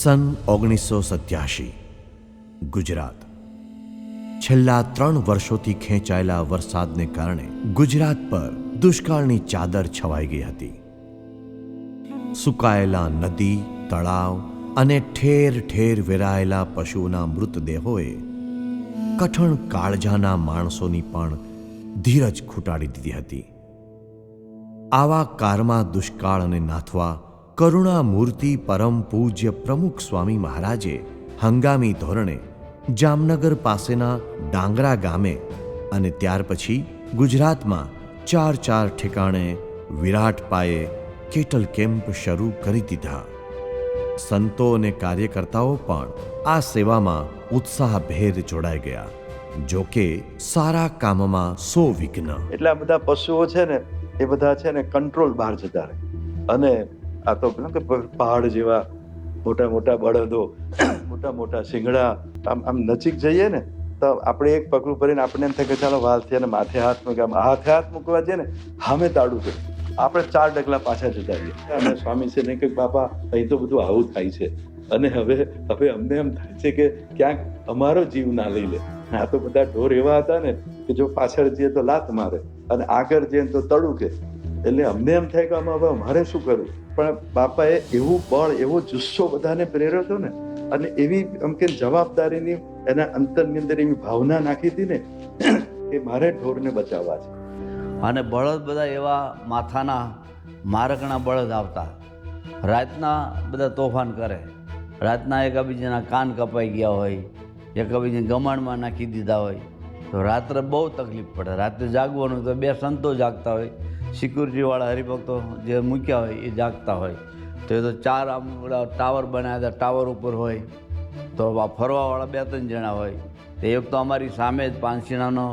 સન 1987 ગુજરાત. છેલ્લા 3 વર્ષોથી ખેંચાયેલા વરસાદને કારણે ગુજરાત પર દુષ્કાળની ચાદર છવાઈ ગઈ હતી. સુકાયેલા નદી, તળાવ અને ઠેર ઠેર વેરાયેલા પશુઓના મૃતદેહોએ કઠણ કાળજાના માણસોની પણ ધીરજ ખૂટાડી દીધી હતી. આવા કારમાં દુષ્કાળને નાથવા કરુણા મૂર્તિ પરમ પૂજ્ય પ્રમુખ સ્વામી મહારાજે હંગામી ધોરણે જામનગર પાસેના ડાંગરા ગામે અને ત્યાર પછી ગુજરાતમાં 4 ઠેકાણે વિરાટ પાયે કેટલ કેમ્પ શરૂ કરી દીધા. સંતો અને કાર્યકર્તાઓ પણ આ સેવામાં ઉત્સાહભેર જોડાઈ ગયા. જો કે સારા કામમાં 100 વિઘ્ન. એટલે આ બધા પશુઓ છે ને એ બધા છે ને કંટ્રોલ બહાર જતા રહે. અને આ તો પહાડ જેવા મોટા મોટા બળદો, મોટા મોટા શિંગડા, આમ નજીક જઈએ ને તો આપણે એક પગલું ભરીને આપણે એમ થાય કે ચાલો વાલથી અને માથે હાથ મૂકવા જઈએ ને સામે તાળું છે, આપણે 4 ડગલા પાછા જતા રહીએ. અને સ્વામી છે ને કે બાપા અહીં તો બધું આવું થાય છે અને હવે અમને એમ થાય છે કે ક્યાંક અમારો જીવ ના લઈ લે. આ તો બધા ઢોર એવા હતા ને કે જો પાછળ જઈએ તો લાત મારે અને આગળ જઈએ તો તળું કે. એટલે અમને એમ થાય કે આમાં હવે અમારે શું કરવું. પણ બાપાએ એવું બળ, એવો જુસ્સો બધાને પ્રેર્યો હતો ને, અને એવી એમ કે જવાબદારીની એના અંતરની અંદર એવી ભાવના નાખી હતી ને કે મારે ઢોરને બચાવવા છે. અને બળદ બધા એવા માથાના મારકણા બળદ આવતા, રાતના બધા તોફાન કરે, રાતના એકબીજાના કાન કપાઈ ગયા હોય, એકબીજાને ગમાણમાં નાખી દીધા હોય તો રાત્રે બહુ તકલીફ પડે. રાત્રે જાગવાનું તો 2 સંતો જાગતા હોય, સિક્યુરિટીવાળા હરિભક્તો જે મૂક્યા હોય એ જાગતા હોય. તો એ તો 4 આમ ટાવર બનાવ્યા હતા, ટાવર ઉપર હોય તો ફરવાવાળા 2-3 જણા હોય. તો એક તો અમારી સામે જ પાંચીણાનો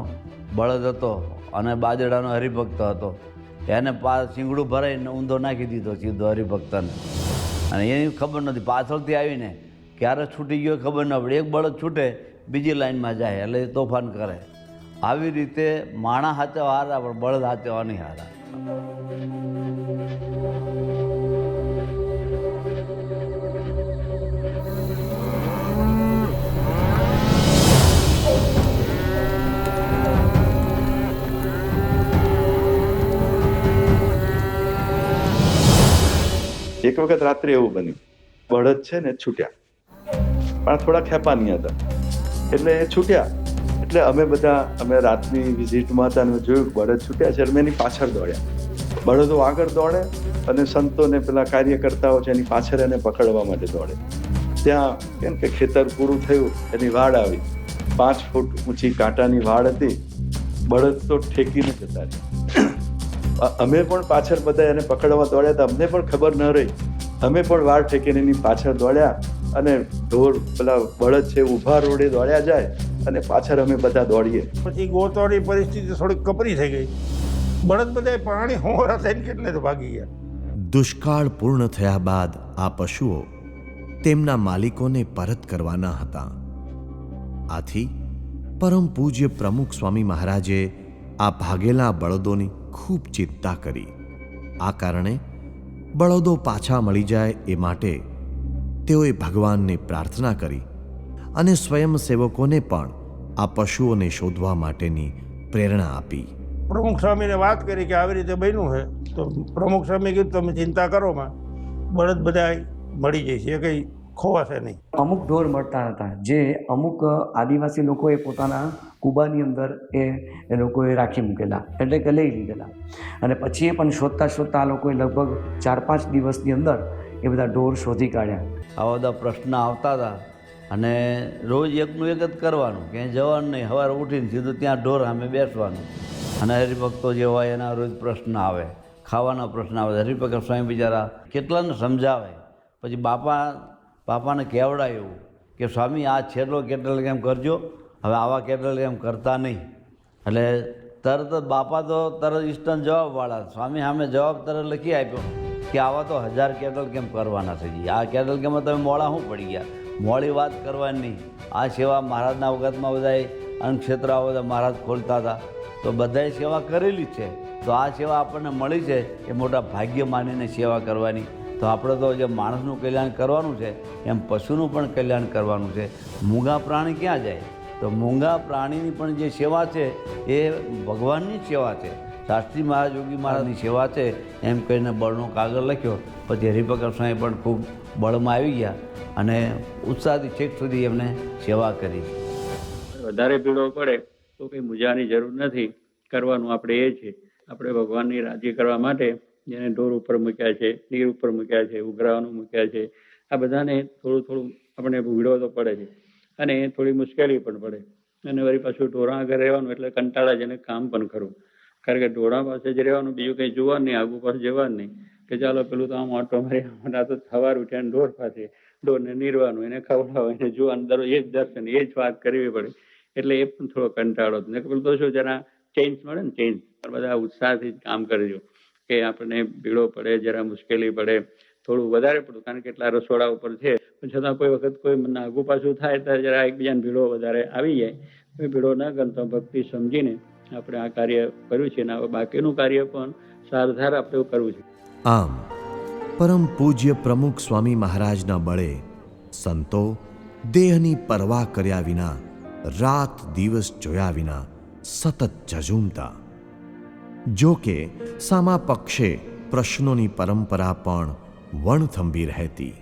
બળદ હતો અને બાજડાનો હરિભક્ત હતો. એને શીંગડું ભરાઈને ઊંધો નાખી દીધો સીધો હરિભક્તને. અને એની ખબર નથી, પાછળથી આવીને ક્યારે છૂટી ગયો ખબર ન પડે. એક બળદ છૂટે બીજી લાઈનમાં જાય એટલે એ તોફાન કરે. આવી રીતે માણા હાચવા હારા પણ બળદ હાચવા નહીં હારા. એક વખત રાત્રે એવું બન્યું, બળદ છે ને છૂટ્યા, પણ થોડા ખેપાની હતા એટલે એ છૂટ્યા. એટલે અમે રાતની વિઝિટમાં હતા અને જોયું બળદ છૂટ્યા છે. અમે એની પાછળ દોડ્યા. બળદો આગળ દોડે અને સંતોને પેલા કાર્યકર્તાઓ છે એની પાછળ એને પકડવા માટે દોડે. ત્યાં કેમ કે ખેતર પૂરું થયું, એની વાડ આવી, 5 ફૂટ ઊંચી કાંટાની વાડ હતી. બળદ તો ઠેકીને જતા રહ્યા. અમે પણ પાછળ બધા એને પકડવા દોડ્યા હતા. અમને પણ ખબર ન રહી, અમે પણ વાડ ઠેકીને એની પાછળ દોડ્યા અને ઢોર પેલા બળદ છે ઊભા રોડે દોડ્યા જાય અને પાછળ અમે બધા દોડીએ. પછી ગોતવાની પરિસ્થિતિ થોડીક કપરી થઈ ગઈ. બળદ બધા પાણી હોરા થઈને કેટલે તો ભાગી ગયા. દુષ્કાળ પૂર્ણ થયા બાદ આ પશુઓ તેમના માલિકોને પરત કરવાના હતા. આથી પરમ પૂજ્ય પ્રમુખ સ્વામી મહારાજે આ ભાગેલા બળદોની ખૂબ ચિંતા કરી. આ કારણે બળદો પાછા મળી જાય એ માટે તેઓએ ભગવાનને પ્રાર્થના કરી અને સ્વયંસેવકોને પણ આ પશુઓને શોધવા માટેની પ્રેરણા આપી. પ્રમુખ સ્વામીને વાત કરી કે આવી રીતે બન્યું છે તો પ્રમુખ સ્વામી કીધું તમે ચિંતા કરો માં, બળદ બધા મળી જશે, એ કંઈ ખોવાશે નહીં. અમુક ઢોર મળતા હતા જે અમુક આદિવાસી લોકોએ પોતાના કુબાની અંદર એ લોકોએ રાખી મૂકેલા, એટલે કે લઈ લીધેલા. અને પછી એ પણ શોધતા આ લોકોએ લગભગ 4-5 દિવસની અંદર એ બધા ઢોર શોધી કાઢ્યા. આવા બધા પ્રશ્ન આવતા હતા અને રોજ એકનું એક જ કરવાનું, ક્યાંય જવાનું નહીં. સવારે ઉઠીને સીધું ત્યાં ઢોર સામે બેસવાનું. અને હરિભક્તો જે હોય એના રોજ પ્રશ્ન આવે, ખાવાના પ્રશ્ન આવે. હરિભક્ત સ્વામી બિચારા કેટલાને સમજાવે. પછી બાપાને કહેવડાય એવું કે સ્વામી આ છેલ્લો કેટલ કેમ કરજો, હવે આવા કેટલ કેમ કરતા નહીં. એટલે તરત જ બાપા તો તરત ઇન્સ્ટન્ટ જવાબવાળા. સ્વામી સામે જવાબ તરત લખી આપ્યો કે આવા તો 1000 કેટલ કેમ કરવાના છે જી. આ કેટલ કેમ તમે મોડા શું પડી ગયા, મોડી વાત કરવાની નહીં. આ સેવા મહારાજના વખતમાં બધાએ અન્નક્ષેત્ર બધા મહારાજ ખોલતા હતા તો બધાએ સેવા કરેલી છે. તો આ સેવા આપણને મળી છે એ મોટા ભાગ્ય માનીને સેવા કરવાની. તો આપણે તો જે માણસનું કલ્યાણ કરવાનું છે એમ પશુનું પણ કલ્યાણ કરવાનું છે. મૂંગા પ્રાણી ક્યાં જાય? તો મૂંગા પ્રાણીની પણ જે સેવા છે એ ભગવાનની જ સેવા છે. શાસ્ત્રી મહારાજ યોગી મહારાજની સેવા છે એમ કહીને બળનો કાગળ લખ્યો. પછી હરિભગત સ્વામી પણ ખૂબ બળમાં આવી ગયા અને ઉત્સાહથી છેક સુધી એમને સેવા કરી. વધારે ભીડો પડે તો કંઈ મૂંઝાની જરૂર નથી. કરવાનું આપણે એ છે, આપણે ભગવાનની રાજી કરવા માટે જેને ઢોર ઉપર મૂક્યા છે, નીર ઉપર મૂક્યા છે, ઉઘરાવાનું મૂક્યા છે, આ બધાને થોડું થોડું આપણે ભીડો તો પડે છે અને થોડી મુશ્કેલી પણ પડે. અને વળી પાછું ઢોરા આગળ રહેવાનું એટલે કંટાળાજનક કામ પણ ખરું. કારણ કે ઢોરા પાસે જ રહેવાનું, બીજું કંઈ જોવાનું નહીં, આગુ પાસે જવાનું નહીં કે ચાલો પેલું તો આમ ઓટો મારી આ તો સવાર ઉઠ્યા ઢોર પાસે, ઢોરને નીરવાનું, એને ખવડાવવાનું, એને જોવાનું, દરરોજ એ જ દર્શન, એ જ વાત કરવી પડે. એટલે એ પણ થોડો કંટાળો ને પેલું તો શું જરા ચેન્જ મળે ને, ચેન્જ બધા ઉત્સાહથી જ કામ કરજો. કે આપણને ભીડો પડે, જરા મુશ્કેલી પડે, થોડું વધારે પડતું, કારણ કે એટલા રસોડા ઉપર છે પણ છતાં કોઈ વખત કોઈ મને આગુ પાછું થાય ત્યારે જરા એકબીજાને ભીડો વધારે આવી જાય. કોઈ ભીડો ના કરતો ભક્તિ સમજીને આપણે આ કાર્ય કર્યું છે ને હવે બાકીનું કાર્ય પણ સારધાર આપણે કરવું છે. આમ પરમ પૂજ્ય પ્રમુખ સ્વામી મહારાજના બળે સંતો દેહની પરવા કર્યા વિના, રાત દિવસ જોયા વિના સતત ઝઝૂમતા. જો કે સામા પક્ષે પ્રશ્નોની પરંપરા પણ વણથંભી રહેતી.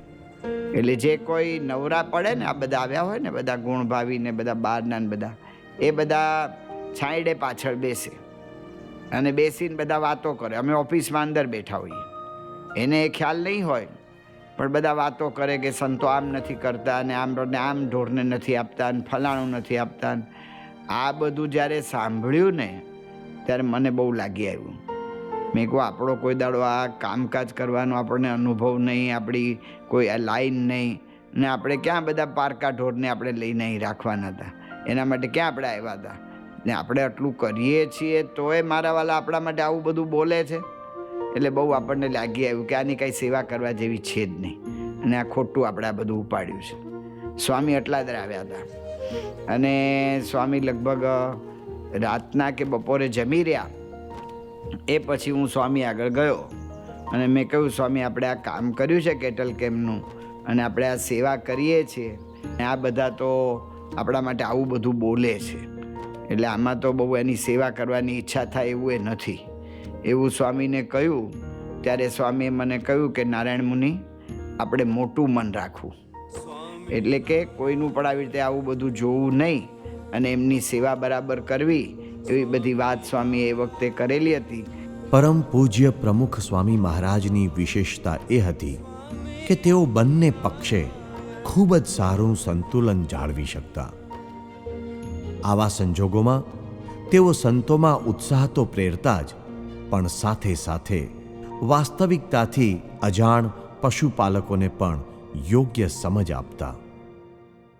એટલે જે કોઈ નવરા પડે ને, આ બધા આવ્યા હોય ને, બધા ગુણભાવી ને બધા બહારના ને બધા, એ બધા છાંયડે પાછળ બેસે અને બેસીને બધા વાતો કરે. અમે ઓફિસમાં અંદર બેઠા હોઈએ, એને એ ખ્યાલ નહીં હોય પણ બધા વાતો કરે કે સંતો આમ નથી કરતા ને આમ ઢોરને નથી આપતા ને ફલાણું નથી આપતા. આ બધું જ્યારે સાંભળ્યું ને ત્યારે મને બહુ લાગી આવ્યું. મેં કહું આપણો કોઈ દાડો આ કામકાજ કરવાનો આપણને અનુભવ નહીં, આપણી કોઈ આ લાઈન નહીં, ને આપણે ક્યાં બધા પારકા ઢોરને આપણે લઈને અહીં રાખવાના હતા? એના માટે ક્યાં આપણે આવ્યા હતા? ને આપણે આટલું કરીએ છીએ તોય મારા વાલા આપણા માટે આવું બધું બોલે છે. એટલે બહુ આપણને લાગી આવ્યું કે આની કાંઈ સેવા કરવા જેવી છે જ નહીં અને આ ખોટું આપણે આ બધું ઉપાડ્યું છે. સ્વામી એટલા જ આવ્યા હતા અને સ્વામી લગભગ રાતના કે બપોરે જમી રહ્યા. એ પછી હું સ્વામી આગળ ગયો અને મેં કહ્યું, સ્વામી આપણે આ કામ કર્યું છે કેટલ કેમ્પનું અને આપણે આ સેવા કરીએ છીએ અને આ બધા તો આપણા માટે આવું બધું બોલે છે, એટલે આમાં તો બહુ એની સેવા કરવાની ઈચ્છા થાય એવું એ નથી. એવું સ્વામીને કહ્યું ત્યારે સ્વામીએ મને કહ્યું કે નારાયણ મુનિ, આપણે મોટું મન રાખવું, એટલે કે કોઈનું પણ આવી રીતે આવું બધું જોવું નહીં અને એમની સેવા બરાબર કરવી, એવી બધી વાત સ્વામીએ એ વખતે કરેલી હતી. પરમ પૂજ્ય પ્રમુખ સ્વામી મહારાજની વિશેષતા એ હતી કે તેઓ બંને પક્ષે ખૂબ જ સારું સંતુલન જાળવી શકતા. આવા સંજોગોમાં તેઓ સંતોમાં ઉત્સાહ તો પ્રેરતા જ, પણ સાથે સાથે વાસ્તવિકતાથી અજાણ પશુપાલકોને પણ યોગ્ય સમજ આપતા.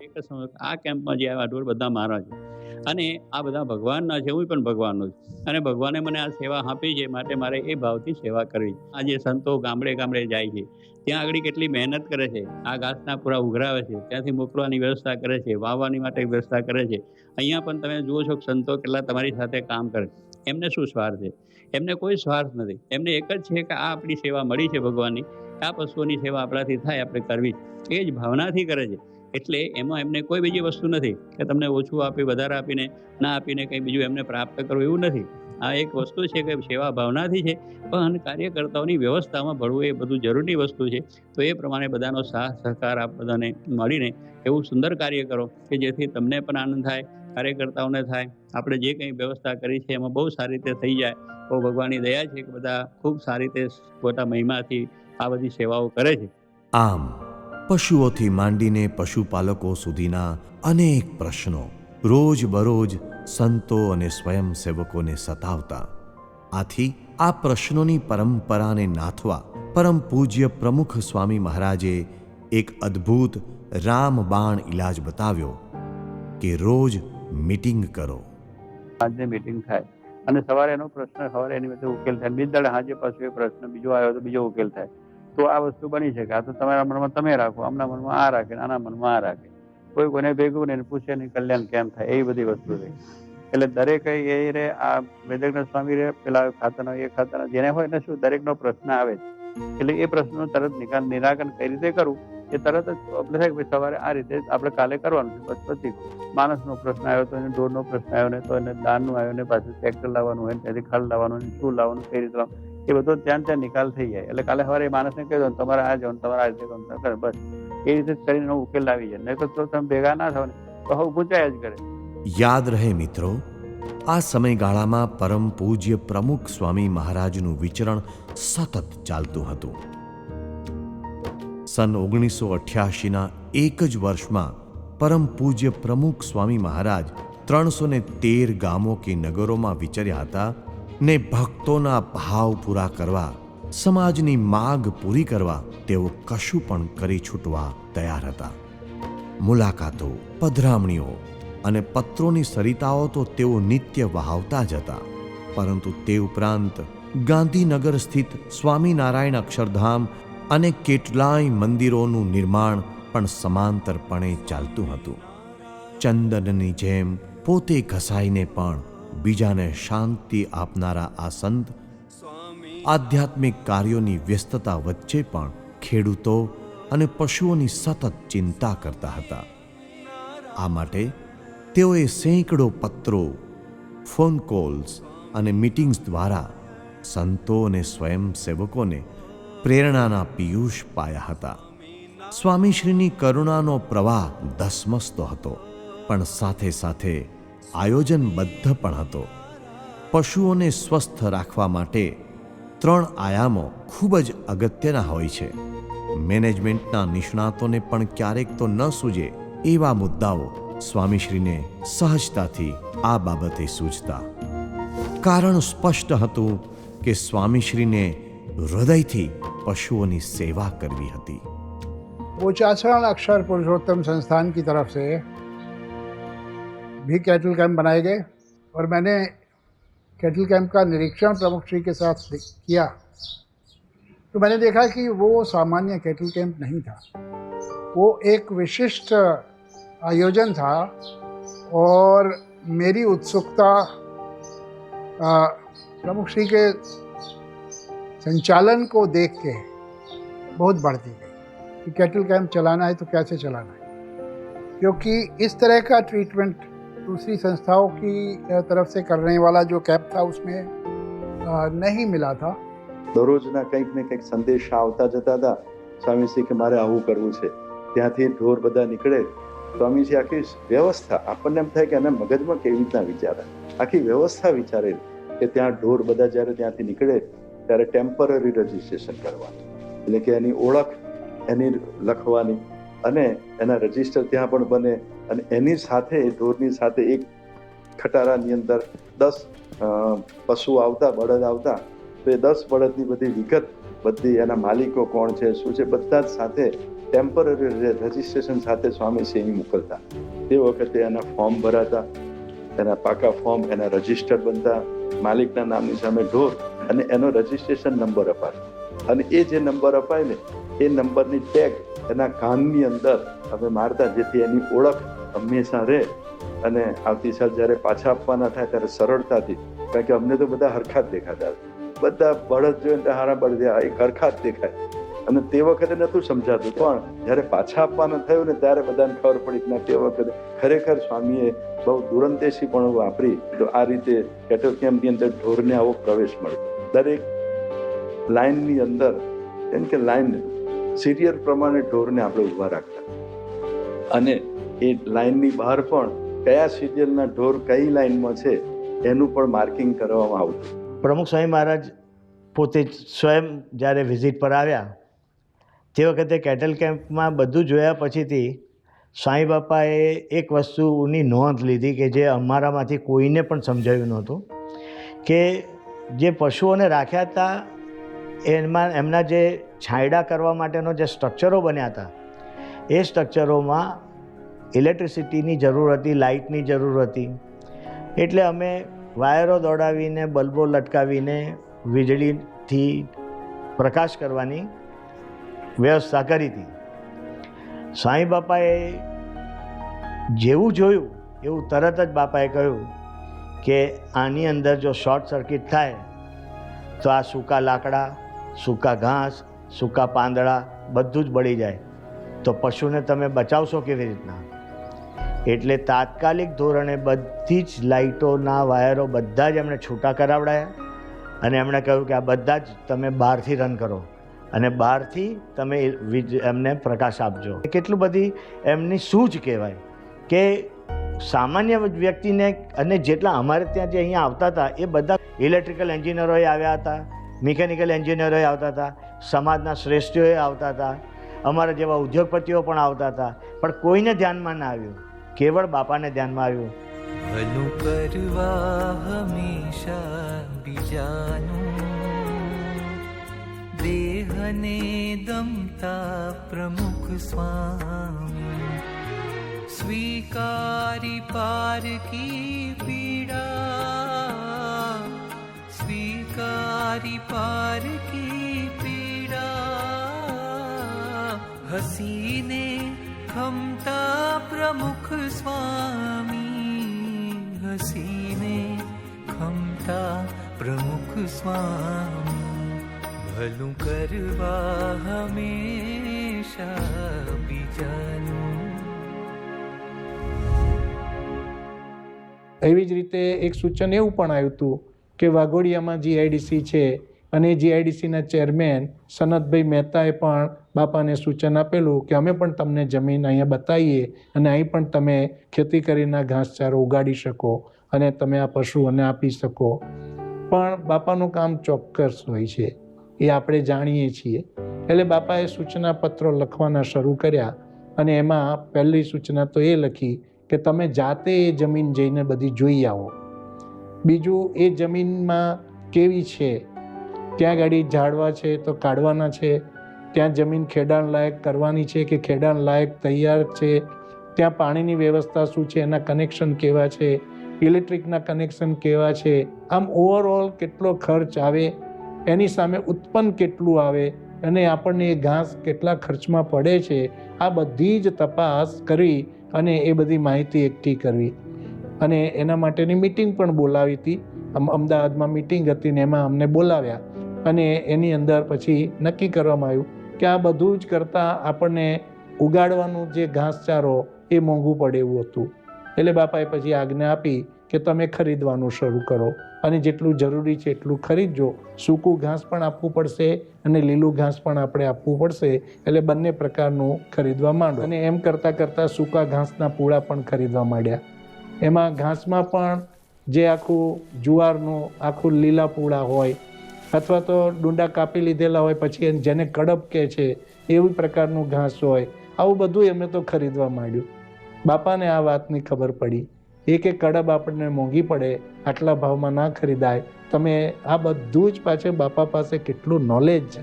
એક જ સમય આ કેમ્પમાં જે આવ્યા ઢોર બધા મારા છે અને આ બધા ભગવાનના છે, હું પણ ભગવાનનો છું અને ભગવાને મને આ સેવા આપી છે, માટે મારે એ ભાવથી સેવા કરવી. આ જે સંતો ગામડે ગામડે જાય છે ત્યાં આગળ કેટલી મહેનત કરે છે, આ ઘાસના પૂરા ઉઘરાવે છે, ત્યાંથી મોકલવાની વ્યવસ્થા કરે છે, વાવવાની માટે વ્યવસ્થા કરે છે. અહીંયા પણ તમે જુઓ છો કે સંતો કેટલા તમારી સાથે કામ કરે. એમને શું સ્વાર્થ છે? એમને કોઈ સ્વાર્થ નથી. એમને એક જ છે કે આ આપણી સેવા મળી છે ભગવાનની, આ પશુઓની સેવા આપણાથી થાય આપણે કરવી, એ જ ભાવનાથી કરે છે. એટલે એમાં એમને કોઈ બીજી વસ્તુ નથી કે તમને ઓછું આપી, વધારે આપીને, ના આપીને કંઈ બીજું એમને પ્રાપ્ત કરવું, એવું નથી. આ એક વસ્તુ છે કે સેવા ભાવનાથી છે, પણ કાર્યકર્તાઓની વ્યવસ્થામાં ભળવું એ બધું જરૂરી વસ્તુ છે. તો એ પ્રમાણે બધાનો સાથ સહકાર આપ બધાને મળીને એવું સુંદર કાર્ય કરો કે જેથી તમને પણ આનંદ થાય, કાર્યકર્તાઓને થાય. આપણે જે કંઈ વ્યવસ્થા કરી છે એમાં બહુ સારી રીતે થઈ જાય. બહુ ભગવાનની દયા છે કે બધા ખૂબ સારી રીતે પોતા મહિમાથી આ બધી સેવાઓ કરે છે. આમ પશુઓથી માંડીને પશુપાલકો સુધીના અનેક પ્રશ્નો રોજબરોજ સંતો અને સ્વયંસેવકોને સતાવતા. આથી આ પ્રશ્નોની પરંપરાને નાથવા પરમ પૂજ્ય પ્રમુખ સ્વામી મહારાજે એક અદ્ભુત રામબાણ ઇલાજ બતાવ્યો કે રોજ મીટિંગ કરો. સાંજે મીટિંગ થાય અને સવારે એનો પ્રશ્ન સવારે એની વચ્ચે ઉકેલ થાય, બીજ દાડે સાંજે પાછો એ પ્રશ્ન બીજો આવ્યો તો બીજો ઉકેલ થાય. તો આ વસ્તુ બની શકે. આ તો તમારા મનમાં તમે રાખો, આમના મનમાં આ રાખે, આના મનમાં આ રાખે, કોઈ કોઈને ભેગું નહીં પૂછે નહીં કલ્યાણ કેમ થાય, એવી બધી વસ્તુ છે. એટલે દરેક એ રે આ વેદજ્ઞ સ્વામી રે પેલા ખાતાના એ ખાતાના જેને હોય ને શું દરેકનો પ્રશ્ન આવે છે. એટલે એ પ્રશ્નનો તરત નિરાકરણ કઈ રીતે કરવું એ તરત જ આપણે થાય કે ભાઈ સવારે આ રીતે આપણે કાલે કરવાનું છે, બસ પછી માણસનો પ્રશ્ન આવ્યો તો એને ઢોરનો પ્રશ્ન આવ્યો ને તો એને દાનનું આવ્યો ને પાછું ટ્રેક્ટર લાવવાનું હોય ને ત્યાંથી ખાડ લાવવાનું ને શું લાવવાનું કઈ રીતે લાવવાનું એ બધો ત્યાં નિકાલ થઈ જાય. એટલે કાલે સવારે એ માણસને કહી દો તમારે આ જવાનું, તમારે આ રીતે કરવાનું, બસ એ રીતે કરીને ઉકેલ લાવી જાય. નહીં તો તમે ભેગા ના થાવ ને તો હવે પૂછાયા જ કરે. યાદ રહે મિત્રો, આ સમયગાળામાં પરમ પૂજ્ય પ્રમુખ સ્વામી મહારાજનું વિચરણ સતત ચાલતું હતું. સન 1988ના એક જ વર્ષમાં પરમ પૂજ્ય પ્રમુખ સ્વામી મહારાજ 313 ગામો કે નગરોમાં વિચર્યા હતા ને ભક્તોના ભાવ પૂરા કરવા, સમાજની માગ પૂરી કરવા તેઓ કશું પણ કરી છૂટવા તૈયાર હતા. મુલાકાતો, પધરામણીઓ અને પત્રોની સરિતાઓ તો તેઓ નિત્ય વહાવતા જ હતા, પરંતુ તે ઉપરાંત ગાંધીનગર સ્થિત સ્વામિનારાયણ અક્ષરધામ અને કેટલાય મંદિરોનું નિર્માણ પણ સમાંતરપણે ચાલતું હતું. ચંદનની જેમ પોતે ઘસાઈને પણ બીજાને શાંતિ આપનારા આ સંત આધ્યાત્મિક કાર્યોની વ્યસ્તતા વચ્ચે પણ ખેડૂતો અને પશુઓની સતત ચિંતા કરતા હતા. આ માટે તેઓએ સેંકડો પત્રો, ફોન કોલ્સ અને મીટિંગ્સ દ્વારા સંતો અને સ્વયંસેવકોને પ્રેરણાના પિયુષ પાયા હતા. સ્વામીશ્રીની કરુણાનો પ્રવાહ ધસમસતો હતો, પણ સાથે સાથે આયોજનબદ્ધ પણ હતો. પશુઓને સ્વસ્થ રાખવા માટે 3 આયામો ખૂબ જ અગત્યના હોય છે. મેનેજમેન્ટના નિષ્ણાતોને પણ ક્યારેક તો ન સૂજે એવા મુદ્દાઓ સ્વામીશ્રીને સહજતાથી આ બાબતે સૂઝતા. કારણ સ્પષ્ટ હતું કે સ્વામીશ્રીને હૃદયથી પશુઓની सेवा करवी હતી. उच्चाचरण अक्षर पुरुषोत्तम संस्थान की तरफ से भी कैटल कैंप बनाए गए और मैंने कैटल कैंप का निरीक्षण प्रमुख श्री के साथ किया तो मैंने देखा कि वो सामान्य कैटल कैंप नहीं था, वो एक विशिष्ट आयोजन था और मेरी उत्सुकता प्रमुख श्री के संचालन को देख के बहुत बढ़ती गई कि कैटल कैंप चलाना है तो कैसे चलाना है, क्योंकि इस तरह का ट्रीटमेंट दूसरी संस्थाओं की तरफ से करने वाला जो कैंप था उसमें नहीं मिला था. દરરોજના કંઈક ને કંઈક સંદેશા આવતા જતા હતા. સ્વામીશ્રી કે મારે આવું કરવું છે, ત્યાંથી ઢોર બધા નીકળે. સ્વામીજી આખી વ્યવસ્થા, આપણને એમ થાય કે એના મગજમાં કેવી રીતના વિચારે, આખી વ્યવસ્થા વિચારે કે ત્યાં ઢોર બધા જ્યારે ત્યાંથી નીકળે ત્યારે ટેમ્પરરી રજિસ્ટ્રેશન કરવાનું, એટલે કે એની ઓળખ એની લખવાની અને એના રજિસ્ટર ત્યાં પણ બને અને એની સાથે ઢોરની સાથે એક ખટારાની અંદર 10 પશુ આવતા, બળદ આવતા, તો એ 10 બળદની બધી વિગત, બધી એના માલિકો કોણ છે, શું છે, બધા જ સાથે ટેમ્પરરી રજિસ્ટ્રેશન સાથે સ્વામીશ્રીની મોકલતા. તે વખતે એના ફોર્મ ભરાતા, એના પાકા ફોર્મ, એના રજિસ્ટર બનતા, માલિકના નામની સામે ઢોર અને એનો રજિસ્ટ્રેશન નંબર અપાય અને એ જે નંબર અપાય ને એ નંબરની ટેગ એના કાનની અંદર અમે મારતા, જેથી એની ઓળખ હંમેશા રહે અને આવતી સાલ જ્યારે પાછા આપવાના થાય ત્યારે સરળતાથી, કારણ કે અમને તો બધા હરખા જ દેખાતા, બધા બળદ જોઈને તો હારા બળદ એક હરખા જ દેખાય અને તે વખતે નહોતું સમજાતું, પણ જ્યારે પાછા આપવાના થયું ને ત્યારે બધાને ખબર પડી કે તે વખતે ખરેખર સ્વામીએ બહુ દૂરંદેશી પણ વાપરી. તો આ રીતે કેટલ કેમ્પની અંદર ઢોરને આવો પ્રવેશ મળતો. દરેક લાઇનની અંદર એમ કે લાઇન સિરિયલ પ્રમાણે ઢોરને આપણે ઊભા રાખતા અને એ લાઇનની બહાર પણ કયા સિરિયલના ઢોર કઈ લાઇનમાં છે એનું પણ માર્કિંગ કરવામાં આવતું. પ્રમુખ સ્વામી મહારાજ પોતે સ્વયં જ્યારે વિઝિટ પર આવ્યા તે વખતે કેટલ કેમ્પમાં બધું જોયા પછીથી સ્વામી બાપાએ એક વસ્તુની નોંધ લીધી કે જે અમારામાંથી કોઈને પણ સમજાયું નહોતું, કે જે પશુઓને રાખ્યા હતા એમના જે છાંયડા કરવા માટેનો જે સ્ટ્રક્ચરો બન્યા હતા એ સ્ટ્રક્ચરોમાં ઇલેક્ટ્રિસિટીની જરૂર હતી, લાઇટની જરૂર હતી. એટલે અમે વાયરો દોડાવીને, બલ્બો લટકાવીને વીજળીથી પ્રકાશ કરવાની વ્યવસ્થા કરી હતી. સ્વામી બાપાએ જેવું જોયું એવું તરત જ બાપાએ કહ્યું કે આની અંદર જો શોર્ટ સર્કિટ થાય તો આ સૂકા લાકડા સૂકા ઘાસ, સૂકા પાંદડા બધું જ બળી જાય, તો પશુને તમે બચાવશો કેવી રીતના? એટલે તાત્કાલિક ધોરણે બધી જ લાઇટોના વાયરો બધા જ એમણે છૂટા કરાવડાયા અને એમણે કહ્યું કે આ બધા જ તમે બહારથી રન કરો અને બહારથી તમે એમને પ્રકાશ આપજો. કેટલું બધી એમની સૂઝ કહેવાય કે સામાન્ય વ્યક્તિને. અને જેટલા અમારે ત્યાં જે અહીંયા આવતા હતા એ બધા ઇલેક્ટ્રિકલ એન્જિનિયરોએ આવ્યા હતા, મિકેનિકલ એન્જિનિયરોએ આવતા હતા, સમાજના શ્રેષ્ઠીઓએ આવતા હતા, અમારા જેવા ઉદ્યોગપતિઓ પણ આવતા હતા, પણ કોઈને ધ્યાનમાં ના આવ્યું, કેવળ બાપાને ધ્યાનમાં આવ્યું. ભલું કરવા હંમેશા બીજાનું, દેહને દમતા પ્રમુખ સ્વામી, સ્વીકારી પારકી પીડા, સ્વીકારી પારકી પીડા, હસીને ખમતા પ્રમુખ સ્વામી, હસીને ખમતા પ્રમુખ સ્વામી, ભલું કરવા હંમેશા બીજાનું. એવી જ રીતે એક સૂચન એવું પણ આવ્યું હતું કે વાઘોડિયામાં જીઆઈડીસી છે અને જીઆઈડીસીના ચેરમેન સનતભાઈ મહેતાએ પણ બાપાને સૂચન આપેલું કે અમે પણ તમને જમીન અહીંયા બતાવીએ અને અહીં પણ તમે ખેતી કરીને ઘાસચારો ઉગાડી શકો અને તમે આ પશુઓને આપી શકો. પણ બાપાનું કામ ચોક્કસ હોય છે, એ આપણે જાણીએ છીએ. એટલે બાપાએ સૂચના પત્રો લખવાના શરૂ કર્યા અને એમાં પહેલી સૂચના તો એ લખી કે તમે જાતે એ જમીન જઈને બધી જોઈ આવો. બીજું, એ જમીનમાં કેવી છે, ત્યાં ગાડી ઝાડવા છે તો કાઢવાના છે, ત્યાં જમીન ખેડાણ લાયક કરવાની છે કે ખેડાણ લાયક તૈયાર છે, ત્યાં પાણીની વ્યવસ્થા શું છે, એના કનેક્શન કેવા છે, ઇલેક્ટ્રિકના કનેક્શન કેવા છે, આમ ઓવરઓલ કેટલો ખર્ચ આવે, એની સામે ઉત્પન્ન કેટલું આવે અને આપણને એ ઘાસ કેટલા ખર્ચમાં પડે છે, આ બધી જ તપાસ કરી અને એ બધી માહિતી એકઠી કરવી. અને એના માટેની મિટિંગ પણ બોલાવી હતી. અમદાવાદમાં મિટિંગ હતી ને એમાં અમને બોલાવ્યા અને એની અંદર પછી નક્કી કરવામાં આવ્યું કે આ બધું જ કરતાં આપણને ઉગાડવાનું જે ઘાસચારો એ મોંઘું પડે એવું હતું. એટલે બાપાએ પછી આજ્ઞા આપી કે તમે ખરીદવાનું શરૂ કરો અને જેટલું જરૂરી છે એટલું ખરીદજો. સૂકું ઘાસ પણ આપવું પડશે અને લીલું ઘાસ પણ આપણે આપવું પડશે. એટલે બંને પ્રકારનું ખરીદવા માંડો. અને એમ કરતાં કરતાં સૂકા ઘાસના પૂળા પણ ખરીદવા માંડ્યા. એમાં ઘાસમાં પણ જે આખું જુવારનું આખું લીલા પૂળા હોય અથવા તો ડુંડા કાપી લીધેલા હોય પછી જેને કડબ કહે છે એવી પ્રકારનું ઘાસ હોય, આવું બધું એમને તો ખરીદવા માંડ્યું. બાપાને આ વાતની ખબર પડી. એક કડબ આપણને મોંઘી પડે, આટલા ભાવમાં ના ખરીદાય. તમે આ બધું જ પાછળ બાપા પાસે કેટલું નોલેજ છે.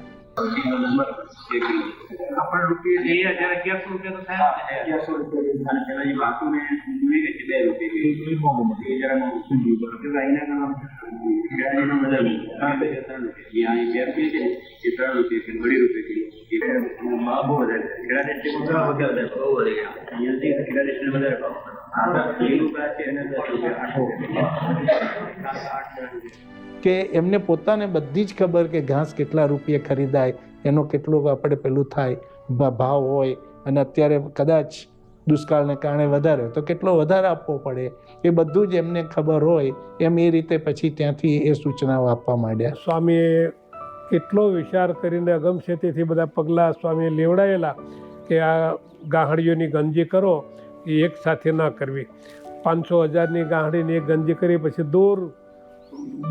કે એમને પોતાને બધી જ ખબર કે ઘાસ કેટલા રૂપિયે ખરીદાય, એનો કેટલો આપણે પેલું થાય ભાવ હોય અને અત્યારે કદાચ દુષ્કાળને કારણે વધારે તો કેટલો વધારે આપવો પડે, એ બધું જ એમને ખબર હોય. એમ એ રીતે પછી ત્યાંથી એ સૂચનાઓ આપવા માંડ્યા. સ્વામીએ કેટલો વિચાર કરીને અગમસેતીથી બધા પગલાં સ્વામીએ લેવડાયેલા કે આ ગાહડીઓની ગંજી કરો એ એક સાથે ના કરવી. 500,000ની ગાહડીની એક ગંજી કરી પછી દૂર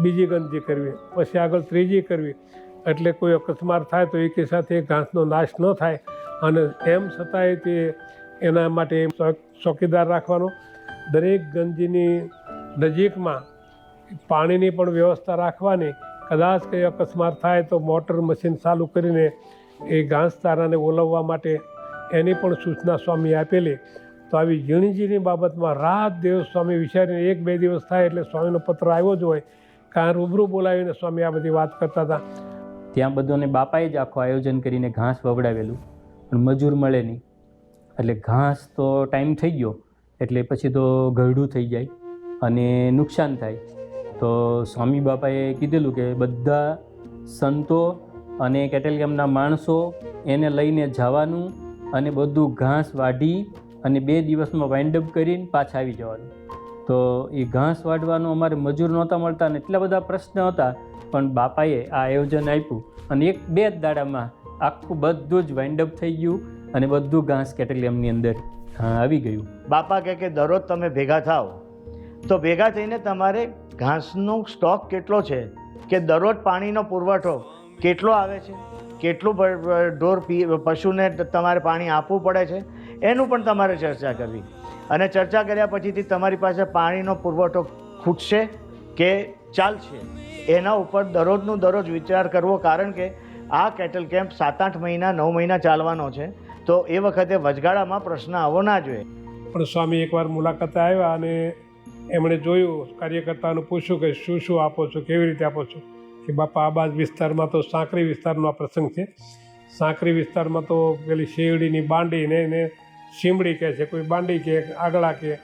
બીજી ગંજી કરવી, પછી આગળ ત્રીજી કરવી, એટલે કોઈ અકસ્માત થાય તો એકી સાથે ઘાસનો નાશ ન થાય. અને એમ છતાંય તે એના માટે ચોકીદાર રાખવાનો. દરેક ગંજીની નજીકમાં પાણીની પણ વ્યવસ્થા રાખવાની. કદાચ કંઈ અકસ્માત થાય તો મોટર મશીન ચાલુ કરીને એ ઘાસચારાને ઓલવવા માટે એની પણ સૂચના સ્વામી આપેલી. તો આવી ઝીણી ઝીણી બાબતમાં રાત દિવસ સ્વામી વિચારીને 1-2 દિવસ થાય એટલે સ્વામીનો પત્ર આવ્યો જ હોય. કારણ રૂબરૂ બોલાવીને સ્વામી આ બધી વાત કરતા હતા. ત્યાં બધોને બાપાએ જ આખું આયોજન કરીને ઘાસ વવડાવેલું, પણ મજૂર મળે નહીં. એટલે ઘાસ તો ટાઈમ થઈ ગયો એટલે પછી તો ગરડું થઈ જાય અને નુકસાન થાય. તો સ્વામી બાપાએ કીધેલું કે બધા સંતો અને કેટલ કેમ્પના માણસો એને લઈને જવાનું અને બધું ઘાસ વાઢી અને 2 દિવસમાં વાઇન્ડઅપ કરીને પાછા આવી જવાનું. તો એ ઘાસ વાઢવાનું અમારે મજૂર નહોતા મળતા અને એટલા બધા પ્રશ્ન હતા, પણ બાપાએ આ આયોજન આપ્યું અને 1-2 જ દાડામાં આખું બધું જ વાઇન્ડઅપ થઈ ગયું અને બધું ઘાસ કેટલ કેમ્પની અંદર આવી ગયું. બાપા કહે કે દરરોજ તમે ભેગા થાઓ તો ભેગા થઈને તમારે ઘાસનો સ્ટોક કેટલો છે, કે દરરોજ પાણીનો પુરવઠો કેટલો આવે છે, કેટલું ઢોર પશુને તમારે પાણી આપવું પડે છે, એનું પણ તમારે ચર્ચા કરવી. અને ચર્ચા કર્યા પછીથી તમારી પાસે પાણીનો પુરવઠો ખૂટશે કે ચાલશે, એના ઉપર દરરોજ વિચાર કરવો. કારણ કે આ કેટલ કેમ્પ 7-8 મહિના 9 મહિના ચાલવાનો છે, તો એ વખતે વચગાળામાં પ્રશ્ન આવો ના જોઈએ. પણ સ્વામી એકવાર મુલાકાતે આવ્યા અને એમણે જોયું, કાર્યકર્તાઓને પૂછ્યું કે શું શું આપો છો, કેવી રીતે આપો છો. કે બાપા આ બાજુ વિસ્તારમાં તો સાંકરી વિસ્તારનો આ પ્રસંગ છે. સાંકરી વિસ્તારમાં તો પેલી શેરડીની બાંડી ને એને શીમડી કહે છે, કોઈ બાંડી કે આગળા કે.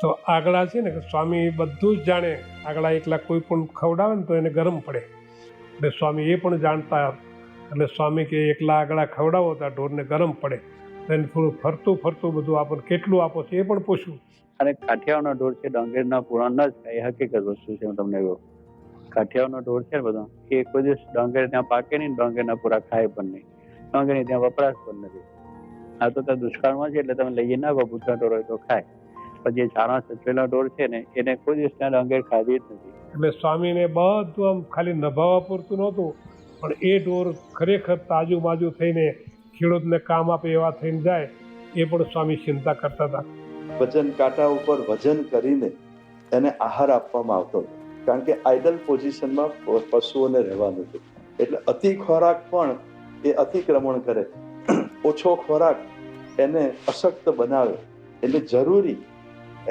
તો આગળા છે ને કે સ્વામી બધું જ જાણે. આગળા એકલા કોઈ પણ ખવડાવે ને તો એને ગરમ પડે, એટલે સ્વામી એ પણ જાણતા. એટલે સ્વામી કે એકલા આગળા ખવડાવો તો આ ઢોરને ગરમ પડે. એને થોડું ફરતું બધું આપણને કેટલું આપો છો એ પણ પૂછવું. અને કાઠિયાવાડનો ઢોર છે, ડાંગરના પુરાણ ન જ ખાય, એ હકીકત વસ્તુ છે. હું તમને કહું, કાઠિયાવાડનો ઢોર છે ને બધા, એ કોઈ દિવસ ડાંગર ત્યાં પાકે નહીં, ડાંગરના પૂરા ખાય પણ નહીં, ડાંગરની ત્યાં વપરાશ પણ નથી. આ તો ત્યાં દુષ્કાળમાં છે એટલે તમે લઈએ નાખો, ભૂતના ઢોર હોય તો ખાય, પણ જે ચારા સચવેલા ઢોર છે ને એને કોઈ દિવસ ત્યાં ડાંગર ખાધી જ નથી. એટલે સ્વામીને બધું આમ ખાલી નભાવવા પૂરતું નહોતું, પણ એ ઢોર ખરેખર તાજુબાજુ થઈને ખેડૂતને કામ આપે એવા થઈને જાય, એ પણ સ્વામી ચિંતા કરતા હતા. વજન કાંટા ઉપર વજન કરીને એને આહાર આપવામાં આવતો, કારણ કે આઇડલ પોઝિશનમાં પશુઓને રહેવાનું હતું. એટલે અતિ ખોરાક પણ એ અતિક્રમણ કરે, ઓછો ખોરાક એને અશક્ત બનાવે. એટલે જરૂરી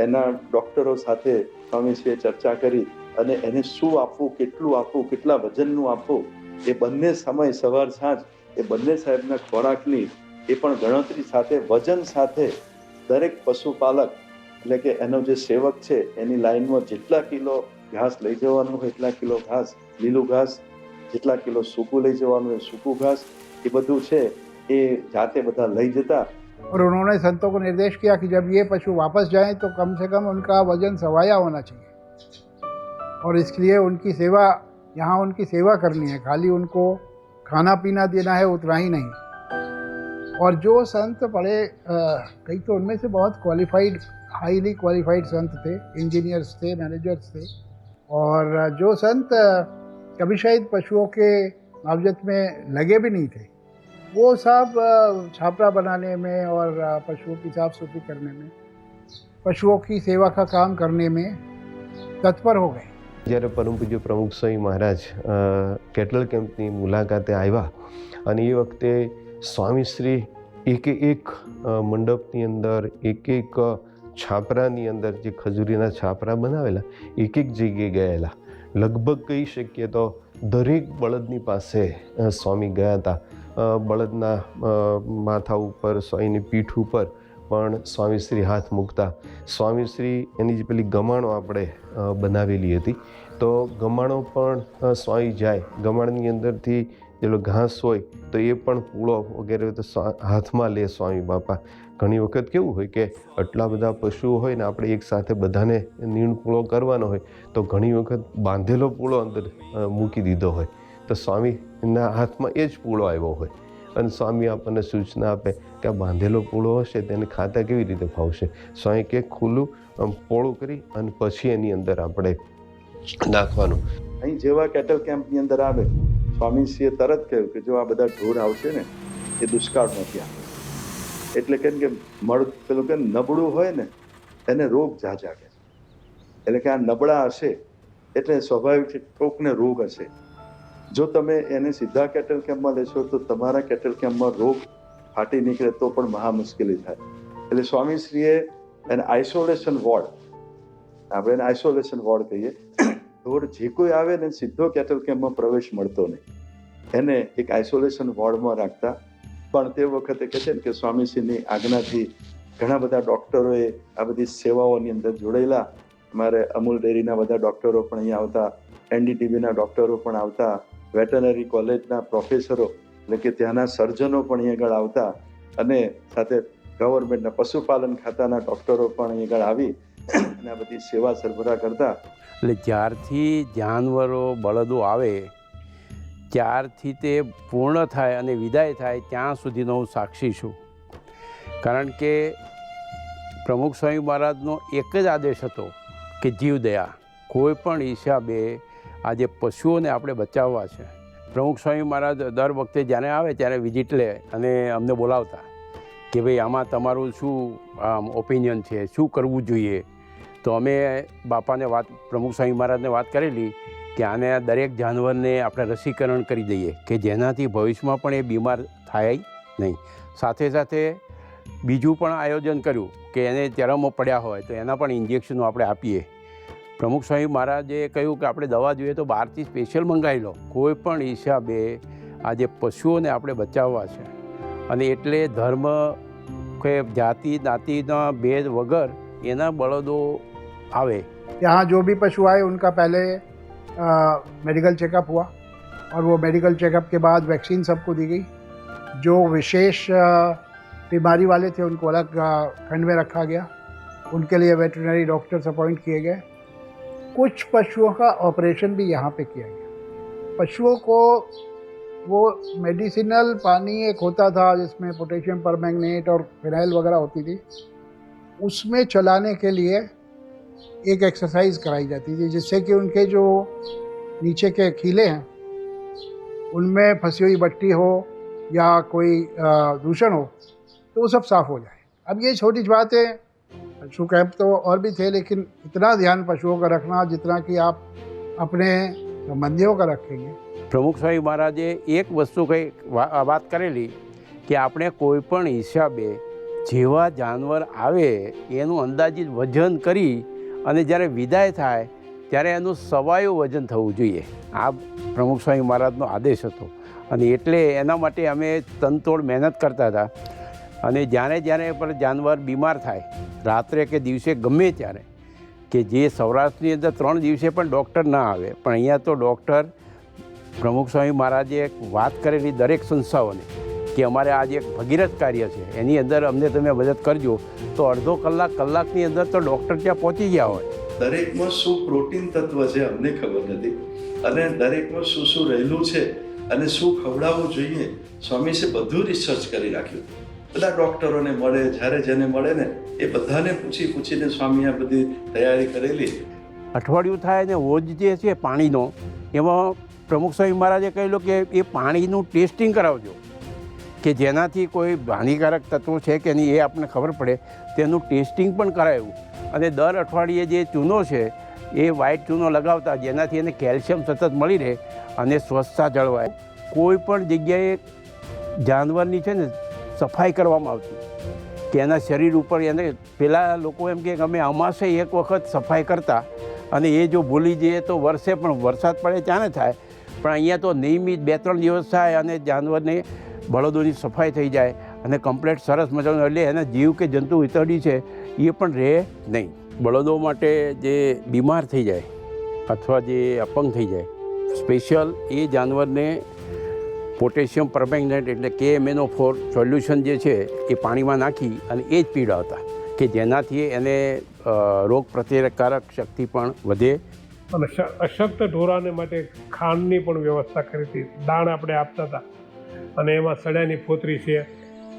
એના ડૉક્ટરો સાથે સ્વામીશ્રીએ ચર્ચા કરી અને એને શું આપવું, કેટલું આપવું, કેટલા વજનનું આપવું, એ બંને સમય સવાર સાંજ એ બંને સાહેબના ખોરાકની એ પણ ગણતરી સાથે, વજન સાથે દરેક પશુપાલક એટલે કે એનો જે સેવક છે એની લાઈનમાં જેટલા કિલો ઘાસ લઈ જવાનું હોય એટલા કિલો ઘાસ, લીલું ઘાસ, જેટલા કિલો સૂકું લઈ જવાનું હોય સૂકું ઘાસ, એ બધું છે એ જાતે બધા લઈ जता। और उन्होंने संतों को निर्देश किया कि जब ये पशु वापस जाएं तो कम से कम उनका वजन सवाया होना चाहिए और इसलिए उनकी सेवा, यहाँ उनकी सेवा करनी है, खाली उनको खाना पीना देना है उतना ही नहीं। और जो संत बड़े कई तो उनमें से बहुत क्वालिफाइड, हाईली क्वालिफाइड संत थे, इंजीनियर्स थे, मैनेजर्स थे, और जो संत कभी शायद पशुओं के मावजत में लगे भी नहीं थे, वो सब छापरा बनाने में और पशुओं की साफ सफाई करने में, पशुओं की सेवा का काम करने में तत्पर हो गए। જ્યારે પરમ પૂજ્ય પ્રમુખ સ્વામી મહારાજ કેટલ કેમ્પની મુલાકાતે આવ્યા અને એ વખતે સ્વામીશ્રી એક મંડપની અંદર, એક છાપરાની અંદર જે ખજૂરીના છાપરા બનાવેલા, એક જગ્યાએ ગયેલા, લગભગ કહી શકીએ તો દરેક બળદની પાસે સ્વામી ગયા હતા। બળદના માથા ઉપર, સ્વામીની પીઠ ઉપર પણ સ્વામીશ્રી હાથ મૂકતા। સ્વામીશ્રી એની જે પેલી ગમાણો આપણે બનાવેલી હતી, તો ગમાણો પણ સ્વામી જાય, ગમાણની અંદરથી જેલો ઘાસ હોય તો એ પણ પૂળો વગેરે તો હાથમાં લે સ્વામી બાપા। ઘણી વખત કેવું હોય કે આટલા બધા પશુઓ હોય ને આપણે એક સાથે બધાને નીણ પૂળો કરવાનો હોય તો ઘણી વખત બાંધેલો પૂળો અંદર મૂકી દીધો હોય, તો સ્વામીના હાથમાં એ જ પૂળો આવ્યો હોય અને સ્વામી આપણને સૂચના આપે કે આ બાંધેલો પૂળો હશે તેને ખાતા કેવી રીતે ફાવશે। સ્વામી કે ખુલ્લું પોળું કરી અને પછી એની અંદર આપણે નાખવાનું। અહીં જેવા કેટલ કેમ્પની અંદર આવે, સ્વામીશ્રીએ તરત કહ્યું કે જો આ બધા ઢોર આવશે ને એ દુષ્કાળમાંથી આવે, એટલે કેમ કે પેલું કે નબળું હોય ને એને રોગ ઝાઝા કે, એટલે કે આ નબળા હશે એટલે સ્વાભાવિક કોકને રોગ હશે। જો તમે એને સીધા કેટલ કેમ્પમાં લેશો તો તમારા કેટલ કેમ્પમાં રોગ ફાટી નીકળે તો પણ મહા મુશ્કેલી થાય। એટલે સ્વામીશ્રીએ એને આઇસોલેશન વોર્ડ, આપણે એને આઇસોલેશન વોર્ડ કહીએ, ઢોર જે કોઈ આવે ને સીધો કેટલ કેમ્પમાં પ્રવેશ મળતો નહીં, એને એક આઇસોલેશન વોર્ડમાં રાખતા। પણ તે વખતે કહે છે ને કે સ્વામીશ્રીની આજ્ઞાથી ઘણા બધા ડૉક્ટરોએ આ બધી સેવાઓની અંદર જોડાયેલા। અમારે અમૂલ ડેરીના બધા ડૉક્ટરો પણ અહીંયા આવતા, NDTVના ડૉક્ટરો પણ આવતા, વેટરનરી કોલેજના પ્રોફેસરો એટલે કે ત્યાંના સર્જનો પણ અહીં આગળ આવતા અને સાથે ગવર્મેન્ટના પશુપાલન ખાતાના ડૉક્ટરો પણ અહીં આગળ આવી અને આ બધી સેવા સરબરાહ કરતા. એટલે જ્યારથી જાનવરો બળદો આવે ત્યારથી તે પૂર્ણ થાય અને વિદાય થાય ત્યાં સુધીનો હું સાક્ષી છું. કારણ કે પ્રમુખ સ્વામી મહારાજનો એક જ આદેશ હતો કે જીવદયા. કોઈ પણ હિસાબે આજે પશુઓને આપણે બચાવવા છે. પ્રમુખ સ્વામી મહારાજ દર વખતે જ્યારે આવે ત્યારે વિઝિટ લે અને અમને બોલાવતા કે ભાઈ આમાં તમારું શું ઓપિનિયન છે, શું કરવું જોઈએ. તો અમે બાપાને વાત, પ્રમુખ સ્વામી મહારાજને વાત કરેલી કે આને દરેક જાનવરને આપણે રસીકરણ કરી દઈએ કે જેનાથી ભવિષ્યમાં પણ એ બીમાર થાય નહીં. સાથે સાથે બીજું પણ આયોજન કર્યું કે એને ચરમો પડ્યા હોય તો એના પણ ઇન્જેક્શનો આપણે આપીએ. પ્રમુખ સ્વામી મહારાજે કહ્યું કે આપણે દવા જોઈએ તો બહારથી સ્પેશિયલ મંગાવી લો. કોઈ પણ હિસાબે આજે પશુઓને આપણે બચાવવા છે અને એટલે ધર્મ કે જાતિ નાતિના ભેદ વગર એના બળદો આવે. यहाँ जो भी पशु आए उनका पहले मेडिकल चेकअप हुआ और वो मेडिकल चेकअप के बाद वैक्सीन सबको दी गई. जो विशेष बीमारी वाले थे उनको अलग खंड में रखा गया. उनके लिए वेटरनरी डॉक्टर्स अपॉइंट किए गए. कुछ पशुओं का ऑपरेशन भी यहाँ पे किया गया. पशुओं को वो मेडिसिनल पानी एक होता था जिसमें पोटेशियम परमैंगनेट और फिनाइल वगैरह होती थी, उसमें चलाने के लिए एक एक्सरसाइज कराई जाती थी जिससे कि उनके जो नीचे के खीले हैं उनमें फंसी हुई बट्टी हो या कोई दूषण हो तो वो सब साफ़ हो जाए. अब ये छोटी बात है. पशु कैंप तो और भी थे लेकिन इतना ध्यान पशुओं का रखना जितना कि आप अपने संबंधियों का रखेंगे. પ્રમુખ સ્વામી મહારાજે એક વસ્તુ કંઈ વાત કરેલી કે આપણે કોઈ પણ હિસાબે જેવા જાનવર આવે એનું અંદાજિત વજન કરી અને જ્યારે વિદાય થાય ત્યારે એનું સવાયું વજન થવું જોઈએ. આ પ્રમુખ સ્વામી મહારાજનો આદેશ હતો અને એટલે એના માટે અમે તનતોડ મહેનત કરતા હતા. અને જ્યારે પણ જાનવર બીમાર થાય રાત્રે કે દિવસે ગમે ત્યારે, કે જે સૌરાષ્ટ્રની અંદર 3 દિવસે પણ ડૉક્ટર ના આવે પણ અહીંયા તો ડૉક્ટર પ્રમુખ સ્વામી મહારાજે એક વાત કરેલી દરેક સંસ્થાઓને કે અમારે આજે એક ભગીરથ કાર્ય છે એની અંદર અમને તમે મદદ કરજો. તો અડધો કલાકની અંદર તો ડૉક્ટર ત્યાં પહોંચી ગયા હોય. દરેકમાં શું પ્રોટીન તત્વ છે અમને ખબર નથી અને દરેકમાં શું શું રહેલું છે અને શું ખવડાવવું જોઈએ સ્વામીએ બધું રિસર્ચ કરી રાખ્યું. બધા ડૉક્ટરોને મળે, જ્યારે જેને મળે ને એ બધાને પૂછીને સ્વામીએ આ બધી તૈયારી કરેલી. અઠવાડિયું થાય ને હોજ જે છે પાણીનો, એમાં પ્રમુખ સ્વામી મહારાજે કહેલું કે એ પાણીનું ટેસ્ટિંગ કરાવજો કે જેનાથી કોઈ હાનિકારક તત્વો છે કે નહીં એ આપણને ખબર પડે. તેનું ટેસ્ટિંગ પણ કરાયું અને દર અઠવાડિયે જે ચૂનો છે એ વ્હાઇટ ચૂનો લગાવતા જેનાથી એને કેલ્શિયમ સતત મળી રહે અને સ્વચ્છતા જળવાય. કોઈ પણ જગ્યાએ જાનવરની છે ને સફાઈ કરવામાં આવતી કે એના શરીર ઉપર એને પહેલાં લોકો એમ કે અમે અમાસે એક વખત સફાઈ કરતા અને એ જો ભૂલી જઈએ તો વર્ષે પણ વરસાદ પડે ત્યાં ને થાય. પણ અહીંયા તો નિયમિત 2-3 દિવસ થાય અને જાનવરને બળદોની સફાઈ થઈ જાય અને કમ્પ્લેટ સરસ મજાનું, એટલે એના જીવ કે જંતુ વિતરડી છે એ પણ રહે નહીં. બળદો માટે જે બીમાર થઈ જાય અથવા જે અપંગ થઈ જાય સ્પેશિયલ એ જાનવરને પોટેશિયમ પરમેંગનેટ એટલે KMNO4 સોલ્યુશન જે છે એ પાણીમાં નાખી અને એ જ પીવડાવતા કે જેનાથી એને રોગ પ્રતિકારક શક્તિ પણ વધે. અને અશક્ત ઢોરાને માટે ખાંડની પણ વ્યવસ્થા કરી હતી. દાણ આપણે આપતા હતા અને એમાં સળિયાની ફોતરી છે,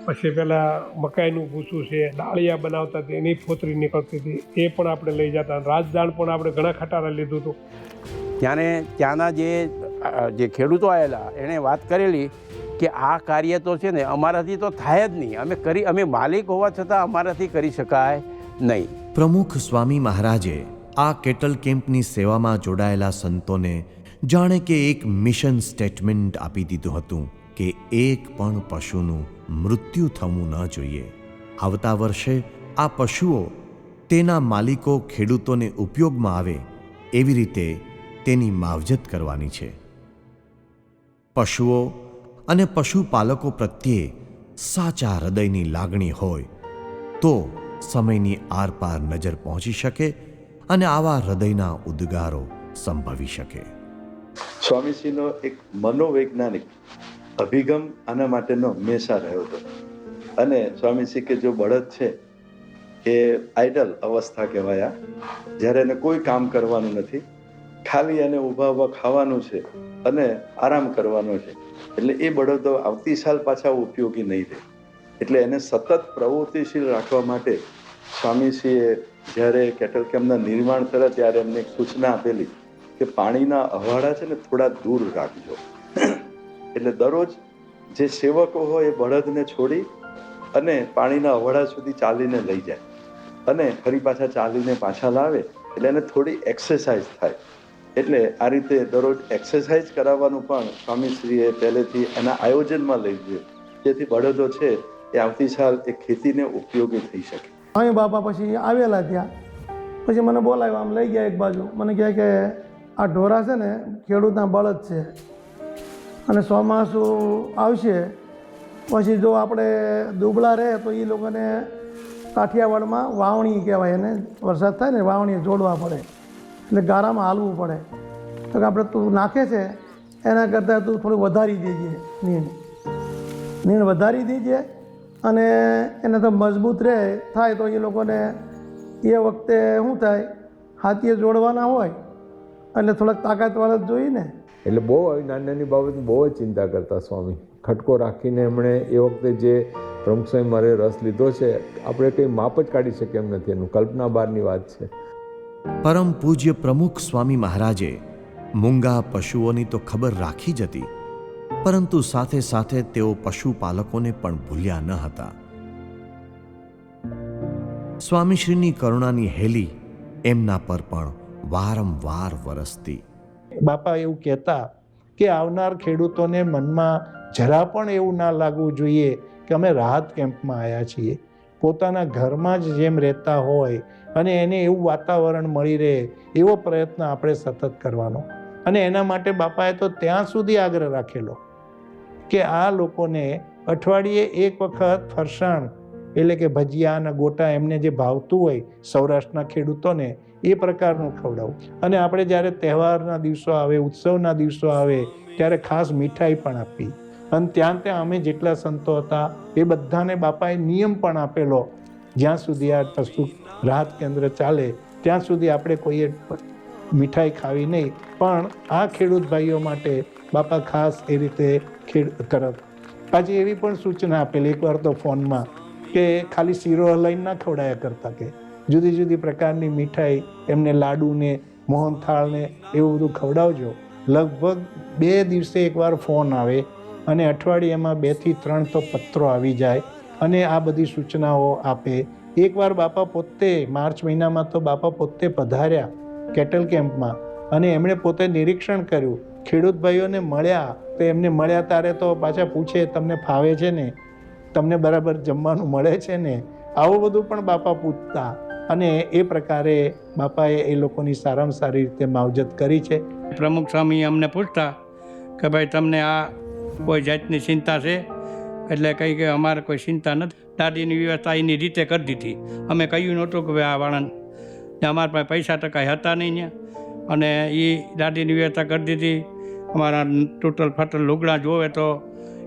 પછી પહેલાં મકાઈનું ભૂસું છે, ડાળિયા બનાવતા હતી એની ફોતરી નીકળતી હતી એ પણ આપણે લઈ જતા. રાજદાણ પણ આપણે ઘણા ખટારા લીધું હતું. ત્યાંના જે ખેડૂતો આવેલા એણે વાત કરેલી કે આ કાર્ય તો છે ને અમારાથી તો થાય જ નહીં, અમે માલિક હોવા છતાં અમારાથી કરી શકાય નહીં. પ્રમુખ સ્વામી મહારાજે આ કેટલ કેમ્પની સેવામાં જોડાયેલા સંતોને જાણે કે એક મિશન સ્ટેટમેન્ટ આપી દીધું હતું કે એક પણ પશુનું મૃત્યુ થવું ન જોઈએ. આવતા વર્ષે આ પશુઓ તેના માલિકો ખેડૂતોને ઉપયોગમાં આવે એવી રીતે તેની માવજત કરવાની છે. પશુઓ અને પશુપાલકો પ્રત્યે સાચા હૃદયની લાગણી હોય તો સમયની આરપાર નજર પહોંચી શકે અને આવા હૃદયના ઉદ્ગારો સંભવી શકે. સ્વામીશ્રીનો એક મનોવૈજ્ઞાનિક અભિગમ આના માટેનો હંમેશા રહ્યો હતો. અને સ્વામીશ્રી કે જો બળદ છે એ આઇડલ અવસ્થા કહેવાય, જ્યારે એને કોઈ કામ કરવાનું નથી, ખાલી એને ઊભા ઊભા ખાવાનું છે અને આરામ કરવાનો છે, એટલે એ બળદો આવતી સાલ પાછા ઉપયોગી નહીં રહે. એટલે એને સતત પ્રવૃત્તિશીલ રાખવા માટે સ્વામીશ્રીએ જ્યારે કેટલ કેમ્પના નિર્માણ થયા ત્યારે એમને એક સૂચના આપેલી કે પાણીના અવાડા છે ને થોડા દૂર રાખજો. એટલે દરરોજ જે સેવકો હોય એ બળદને છોડી અને પાણીના અવાડા સુધી ચાલીને લઈ જાય અને ફરી પાછા ચાલીને પાછા લાવે, એટલે એને થોડી એક્સરસાઇઝ થાય. એટલે આ રીતે દરરોજ એક્સરસાઇઝ કરાવવાનું પણ સ્વામીશ્રીએ પહેલેથી એના આયોજનમાં લઈ ગયું, જેથી બળદો છે એ આવતી સાલ એ ખેતીને ઉપયોગી થઈ શકે. અહીં બાપા પછી આવેલા ત્યાં, પછી મને બોલાવ્યો, આમ લઈ ગયા એક બાજુ. મને કહે કે આ ઢોરા છે ને ખેડૂતના બળદ છે, અને ચોમાસું આવશે પછી જો આપણે દુબળા રહે તો એ લોકોને કાઠિયાવાડમાં વાવણી કહેવાય, એને વરસાદ થાય ને વાવણી જોડવા પડે, એટલે ગારામાં હાલવું પડે. તો કે આપણે તું નાખે છે એના કરતાં તું થોડું વધારી દેજે, નીણ વધારી દેજે, અને એને તો મજબૂત રહે થાય તો એ લોકોને એ વખતે શું થાય, હાથીએ જોડવાના હોય એટલે થોડાક તાકાતવાળા જ જોઈએ ને. એટલે બહુ આવી નાની નાની બાબતની બહુ જ ચિંતા કરતા સ્વામી. ખટકો રાખીને એમણે એ વખતે જે પ્રમુખ સ્વામી મારે રસ લીધો છે, આપણે કંઈ માપ જ કાઢી શકીએ એમ નથી, એનું કલ્પના બહારની વાત છે. પરમ પૂજ્ય પ્રમુખ સ્વામી મહારાજે મૂંગા પશુઓની તો ખબર રાખી જ હતી, પરંતુ સાથે સાથે તેઓ પશુપાલકોને પણ ભૂલ્યા ન હતા. સ્વામીશ્રીની કરુણાની હેલી એમના પર પણ વારંવાર વરસતી. બાપા એવું કહેતા કે આવનાર ખેડૂતોને મનમાં જરા પણ એવું ના લાગવું જોઈએ કે અમે રાહત કેમ્પમાં આવ્યા છીએ. પોતાના ઘરમાં જ જેમ રહેતા હોય અને એને એવું વાતાવરણ મળી રહે એવો પ્રયત્ન આપણે સતત કરવાનો. અને એના માટે બાપાએ તો ત્યાં સુધી આગ્રહ રાખેલો કે આ લોકોને અઠવાડિયે એક વખત ફરસાણ એટલે કે ભજીયા અને ગોટા એમને જે ભાવતું હોય સૌરાષ્ટ્રના ખેડૂતોને એ પ્રકારનું ખવડાવું. અને આપણે જ્યારે તહેવારના દિવસો આવે, ઉત્સવના દિવસો આવે ત્યારે ખાસ મીઠાઈ પણ આપી. અને ત્યાં અમે જેટલા સંતો હતા એ બધાને બાપાએ નિયમ પણ આપેલો, જ્યાં સુધી આ પશુ રાહત કેન્દ્ર ચાલે ત્યાં સુધી આપણે કોઈએ મીઠાઈ ખાવી નહીં. પણ આ ખેડૂત ભાઈઓ માટે બાપા ખાસ એ રીતે કરત. પાછી એવી પણ સૂચના આપેલી એકવાર તો ફોનમાં કે ખાલી શીરો હલાઈને ના ખવડાયા કરતા, કે જુદી જુદી પ્રકારની મીઠાઈ, એમને લાડુને મોહનથાળને એવું બધું ખવડાવજો. લગભગ 2 દિવસે એકવાર ફોન આવે અને અઠવાડિયામાં 2 થી 3 તો પત્રો આવી જાય અને આ બધી સૂચનાઓ આપે. એકવાર બાપા પોતે માર્ચ મહિનામાં તો બાપા પોતે પધાર્યા કેટલ કેમ્પમાં અને એમણે પોતે નિરીક્ષણ કર્યું. ખેડૂત ભાઈઓને મળ્યા તો એમને મળ્યા ત્યારે તો પાછા પૂછે તમને ફાવે છે ને, તમને બરાબર જમવાનું મળે છે ને, આવું બધું પણ બાપા પૂછતા. અને એ પ્રકારે બાપાએ એ લોકોની સારામાં સારી રીતે માવજત કરી છે. પ્રમુખ સ્વામી અમને પૂછતા કે ભાઈ તમને આ કોઈ જાતની ચિંતા છે? એટલે કહી કે અમારે કોઈ ચિંતા નથી. દાદીની વ્યવસ્થા એની રીતે કરી દીધી. અમે કહ્યું નહોતું કે ભાઈ આ વાળાને અમારા પાસે પૈસા ટકા હતા નહીં ત્યાં, અને એ દાદીની વ્યવસ્થા કરી દીધી. અમારા તૂટલ ફાટલ લુગડા જોવે તો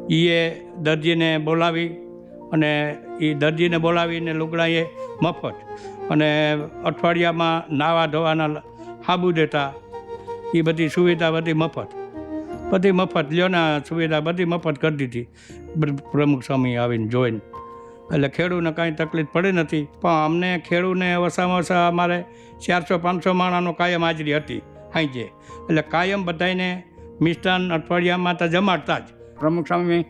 એ દરજીને બોલાવી, અને એ દરજીને બોલાવીને લુગડા એ મફત, અને અઠવાડિયામાં નાવા ધોવાના સાબુ દેતા. એ બધી સુવિધા બધી મફત લ્યો ને, સુવિધા બધી મફત કરી દીધી પ્રમુખ સ્વામી આવીને જોઈને. એટલે ખેડૂને કાંઈ તકલીફ પડી નથી. પણ અમને ખેડૂને ઓછામાં ઓછા અમારે 400-500 માણાનો કાયમ હાજરી હતી સાંજે. એટલે કાયમ બધાને મિષ્ટાન અઠવાડિયામાં તો જમાડતા જ. પ્રમુખ સ્વામી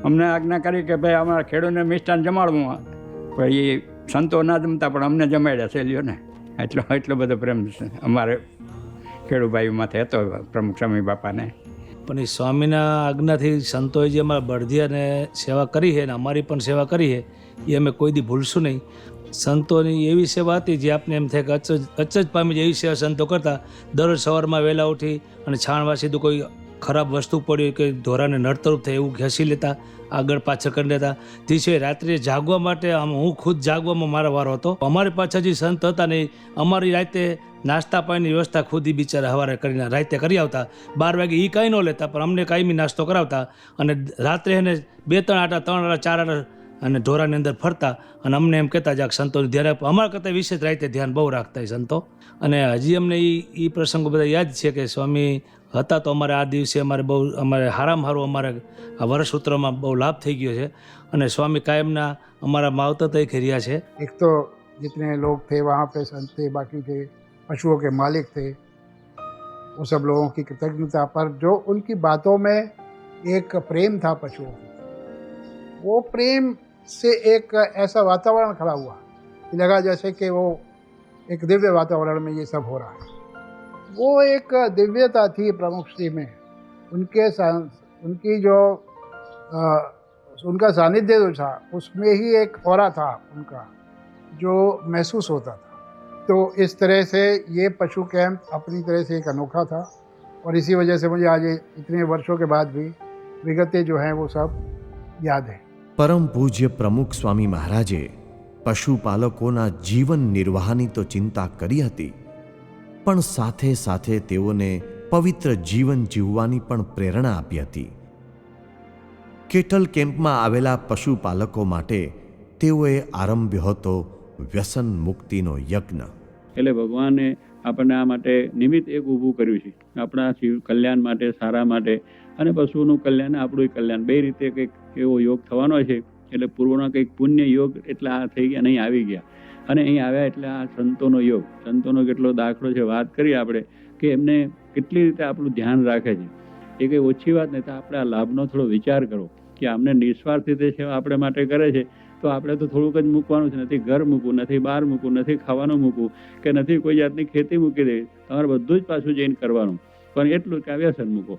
અમને આજ્ઞા કરી કે ભાઈ અમારા ખેડૂને મિષ્ટાન જમાડવું. પછી સંતો ના જમતા પણ અમને જમાડ્યા છે લ્યો ને. એટલો બધો પ્રેમ અમારે ખેડૂભાઈ માથે હતો પ્રમુખ સ્વામી બાપાને. પણ એ સ્વામીના આજ્ઞાથી સંતોએ જે અમારા બળદિયાને સેવા કરી છે ને અમારી પણ સેવા કરી છે એ અમે કોઈ દી ભૂલશું નહીં. સંતોની એવી સેવા હતી જે આપને એમ થાય કે અચજ પામી જાય એવી સેવા સંતો કરતા. દરરોજ સવારમાં વહેલા ઉઠી અને છાણવા સીધું કોઈ ખરાબ વસ્તુ પડી કે ઢોરાને નડતરૂપ થાય એવું ઘસી લેતા, આગળ પાછળ કરી લેતા. તે સિવાય રાત્રે જાગવા માટે હું ખુદ જાગવામાં મારો વારો હતો. અમારી પાછળ જે સંત હતા ને અમારી રાતે નાસ્તા પાણીની વ્યવસ્થા ખુદ બિચારા સવારે કરીને રાતે કરી આવતા. 12 વાગે એ કાંઈ ન લેતા, પણ અમને કાયમી નાસ્તો કરાવતા. અને રાત્રે એને 2-3 આટા 3 આટા 4 આટા અને ઢોરાની અંદર ફરતા અને અમને એમ કહેતા જાક સંતોનું ધ્યાન આપો. અમારા કરતાં વિશેષ રાતે ધ્યાન બહુ રાખતા એ સંતો. અને હજી અમને એ પ્રસંગો બધા યાદ છે કે સ્વામી હતા તો અમારે આ દિવસે અમારે હારામાં હારું અમારે આ વર્ષસૂત્રમાં બહુ લાભ થઈ ગયો છે. અને સ્વામી કાયમના અમારા માવતર તરીકે રહ્યા છે. एक तो जितने लोग थे वहाँ पे संत थे, बाकी थे पशुओं के मालिक थे, वो सब लोगों की कृतज्ञता, पर जो उनकी बातों में एक प्रेम था पशुओं की, वो प्रेम से एक ऐसा वातावरण खड़ा हुआ कि लगा जैसे कि वो एक दिव्य वातावरण में ये सब हो रहा है. वो एक दिव्यता थी प्रमुख श्री में, उनकी जो उनका सानिध्य जो था उसमें ही एक औरा था उनका जो महसूस होता था. तो इस तरह से ये पशु कैंप अपनी तरह से एक अनोखा था और इसी वजह से मुझे आज इतने वर्षों के बाद भी विगतें जो हैं वो सब याद है. પરમ પૂજ્ય પ્રમુખ સ્વામી મહારાજે પશુપાલકોના જીવન નિર્વાહની તો ચિંતા કરી હતી, પણ સાથે સાથે તેઓને પવિત્ર જીવન જીવવાની પણ પ્રેરણા આપી હતી. કેટલ કેમ્પમાં આવેલા પશુપાલકો માટે તેઓએ આરંભ્યો હતો વ્યસન મુક્તિનો યજ્ઞ. એટલે ભગવાને આપણને આ માટે નિમિત્ત એક ઊભું કર્યું છે, આપણા જીવ કલ્યાણ માટે, સારા માટે, અને પશુનું કલ્યાણ, આપણું કલ્યાણ, બે રીતે કંઈક એવો યોગ થવાનો છે. એટલે પૂર્વના કંઈક પુણ્ય યોગ એટલે આ થઈ ગયા, અહીં આવી ગયા. અને અહીં આવ્યા એટલે આ સંતોનો યોગ, સંતોનો કેટલો દાખલો છે. વાત કરીએ આપણે કે એમને કેટલી રીતે આપણું ધ્યાન રાખે છે, એ કંઈ ઓછી વાત નહીં. તો આપણે આ લાભનો થોડો વિચાર કરો કે અમને નિસ્વાર્થ રીતે સેવા આપણે માટે કરે છે, તો આપણે તો થોડુંક જ મૂકવાનું છે. નથી ઘર મૂકવું, નથી બહાર મૂકવું, નથી ખાવાનું મૂકવું, કે નથી કોઈ જાતની ખેતી મૂકી દે. તમારે બધું જ પાછું જઈને કરવાનું, પણ એટલું કે વ્યસન મૂકો,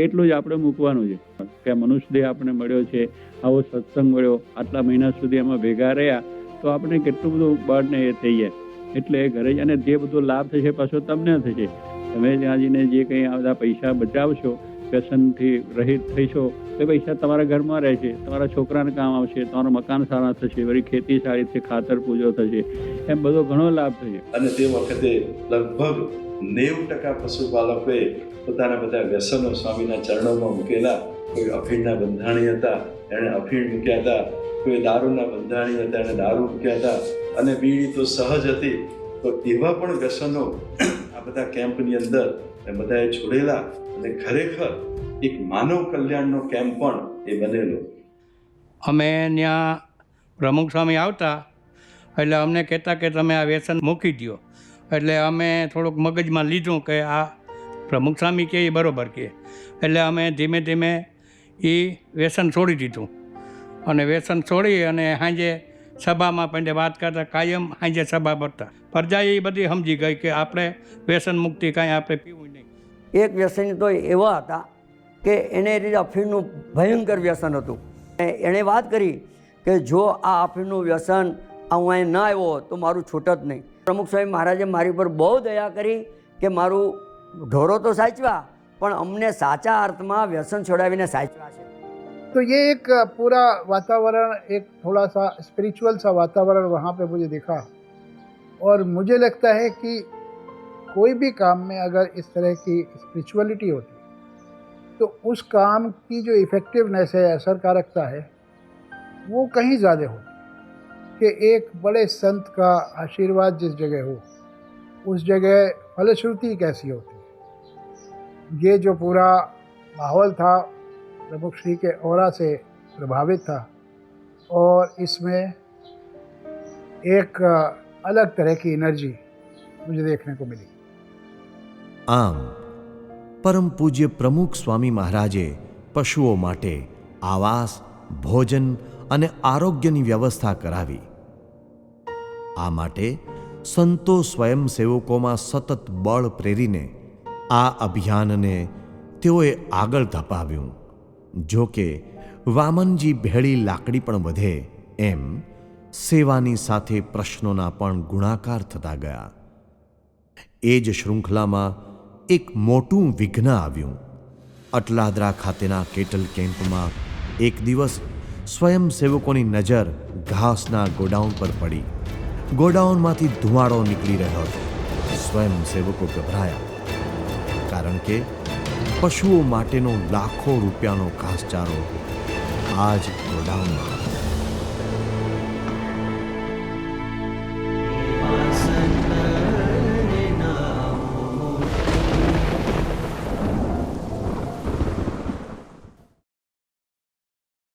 એટલું જ આપણે મૂકવાનું છે. કે મનુષ્ય દેહ આપણે મળ્યો છે, આવો સત્સંગ મળ્યો, આટલા મહિના સુધી એમાં ભેગા રહ્યા, તો આપણે કેટલું બધું બળને એ થઈ જાય. એટલે ઘરે અને જે બધો લાભ થશે પાછો તમને થશે. તમે ત્યાં જઈને જે કંઈ આ બધા પૈસા બચાવશો, વ્યસનથી રહિત થઈશો, એ પૈસા તમારા ઘરમાં રહેશે, તમારા છોકરાને કામ આવશે, તમારું મકાન સારા થશે, વળી ખેતી સારી થશે, ખાતર પૂજો થશે, એમ બધો ઘણો લાભ થશે. અને તે વખતે લગભગ 90% પશુપાલકોએ પોતાના બધા વ્યસનો સ્વામીના ચરણોમાં મૂકેલા. કોઈ અફીણના બંધાણી હતા, એણે અફીણ મૂક્યા હતા, કોઈ દારૂના બંધાણી હતા, એણે દારૂ મૂક્યા હતા, અને બીડી તો સહજ હતી. તો એવા પણ વ્યસનો આ બધા કેમ્પની અંદર બધાએ છોડેલા, અને ખરેખર એક માનવ કલ્યાણનો કેમ્પ પણ એ બનેલો. અમે ત્યાં પ્રમુખ સ્વામી આવતા એટલે અમને કહેતા કે તમે આ વ્યસન મૂકી દો. એટલે અમે થોડુંક મગજમાં લીધું કે આ પ્રમુખ સ્વામી કહે એ બરાબર કહે. એટલે અમે ધીમે ધીમે એ વ્યસન છોડી દીધું. અને વ્યસન છોડી અને સાંજે સભામાં પણ વાત કરતા, કાયમ સાંજે સભા ભરતા. પ્રજા એ બધી સમજી ગઈ કે આપણે વ્યસન મુક્તિ કાંઈ આપણે પીવું નહીં. એક વ્યસની તો એવા હતા કે એને રીતે અફીણનું ભયંકર વ્યસન હતું. એણે વાત કરી કે જો આ અફીણનું વ્યસન હું અહીં ના આવ્યો તો મારું છૂટ જ નહીં. પ્રમુખ સ્વામી મહારાજે મારી પર બહુ દયા કરી કે મારું ઢોરો તો સાચવ્યા, પણ અમને સાચા અર્થમાં વ્યસન છોડાવીને સાચવ્યા છે. तो ये एक पूरा वातावरण, एक थोड़ा सा स्पिरिचुअल सा वातावरण वहाँ पे मुझे दिखा. और मुझे लगता है कि कोई भी काम में अगर इस तरह की स्पिरिचुअलिटी होती तो उस काम की जो इफ़ेक्टिवनेस है, असरकारकता है, वो कहीं ज़्यादा होती. कि एक बड़े संत का आशीर्वाद जिस जगह हो उस जगह फलश्रुति कैसी होती. ये जो पूरा माहौल था प्रमुख श्री के औरा से प्रभावित था और इसमें एक अलग तरह की एनर्जी मुझे देखने को मिली. આમ પરમ પૂજ્ય પ્રમુખ સ્વામી મહારાજે પશુઓ માટે આવાસ, ભોજન અને આરોગ્યની વ્યવસ્થા કરાવી. આ માટે સંતો સ્વયંસેવકોમાં સતત બળ પ્રેરીને આ અભિયાનને તેઓએ આગળ ધપાવ્યું. જો કે વામનજી ભેળી લાકડી પણ વધે એમ સેવાની સાથે પ્રશ્નોના પણ ગુણાકાર થતા ગયા. એ જ શૃંખલામાં એક મોટું વિઘ્ન આવ્યું. અટલાદરા ખાતેના કેટલ કેમ્પમાં એક દિવસ સ્વયંસેવકોની નજર ઘાસના ગોડાઉન પર પડી. ગોડાઉનમાંથી ધુમાડો નીકળી રહ્યો હતો. સ્વયંસેવકો ગભરાયા, કારણ કે પશુઓ માટેનો લાખો રૂપિયાનો ઘાસચારો આ જ ગોડાઉનમાં હતો.